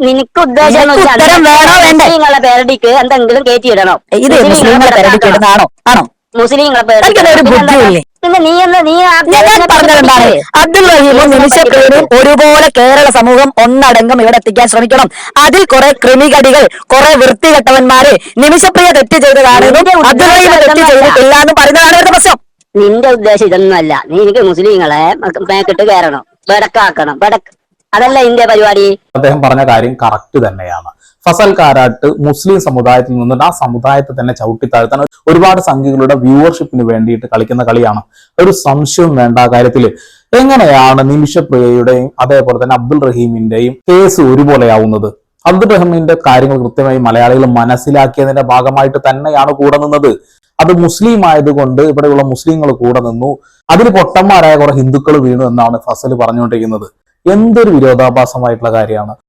നിനക്ക് ഉദ്ദേശം ഉത്തരം വേണോ വേണ്ടേ? മുസ്ലിങ്ങളെ പേരടിക്ക് എന്തെങ്കിലും കയറ്റിയിടണം. ഇത് മുസ്ലിങ്ങളെ പേരടിക്കിടുന്നതാണോ? ആണോ? മുസ്ലിങ്ങളെ ഒരു ബുദ്ധിയില്ലേ? പിന്നെ നീ ഞാൻ പറഞ്ഞതെന്താണ്? അബ്ദുൾ റഹീമും നിമിഷപ്രിയനും ഒരുപോലെ കേരള സമൂഹം ഒന്നടങ്കം ഇവിടെ എത്തിക്കാൻ ശ്രമിക്കണം. അതിൽ കുറെ ക്രിമികടികൾ, കുറെ വൃത്തികെട്ടവന്മാര് നിമിഷപ്രിയ തെറ്റ് ചെയ്തതാണെന്നും അബ്ദുൾ റഹീം തെറ്റ് ചെയ്തിട്ടില്ല എന്നും പറയുന്നതാണ് ഇവിടുത്തെ പ്രശ്നം. നിന്റെ ഉദ്ദേശം ഇതൊന്നുമല്ല. നീ എനിക്ക് മുസ്ലിങ്ങളെ മേക്കിട്ട് കയറണം, വെടക്കാക്കണം, അതല്ല ഇന്ത്യ പരിപാടി. അദ്ദേഹം പറഞ്ഞ കാര്യം കറക്റ്റ് തന്നെയാണ്. ഫസൽ കാരാട്ട് മുസ്ലിം സമുദായത്തിൽ നിന്നിട്ട് ആ സമുദായത്തെ തന്നെ ചവിട്ടിത്താഴ്ത്താൻ ഒരുപാട് സംഖ്യകളുടെ വ്യൂവർഷിപ്പിന് വേണ്ടിയിട്ട് കളിക്കുന്ന കളിയാണ്. ഒരു സംശയവും വേണ്ട ആ കാര്യത്തില്. എങ്ങനെയാണ് നിമിഷപ്രിയയുടെയും അതേപോലെ തന്നെ അബ്ദുൾ റഹീമിന്റെയും കേസ് ഒരുപോലെയാവുന്നത്? അബ്ദുൾ റഹീമിന്റെ കാര്യങ്ങൾ കൃത്യമായി മലയാളികൾ മനസ്സിലാക്കിയതിന്റെ ഭാഗമായിട്ട് തന്നെയാണ് കൂടെ നിന്നത്. അത് മുസ്ലിം ആയതുകൊണ്ട് ഇവിടെയുള്ള മുസ്ലിങ്ങൾ കൂടെ നിന്നു, അതിൽ പൊട്ടന്മാരായ കുറെ ഹിന്ദുക്കൾ വീണു എന്നാണ് ഫസൽ പറഞ്ഞുകൊണ്ടിരിക്കുന്നത്. എന്തൊരു വിരോധാഭാസമായിട്ടുള്ള കാര്യമാണ്.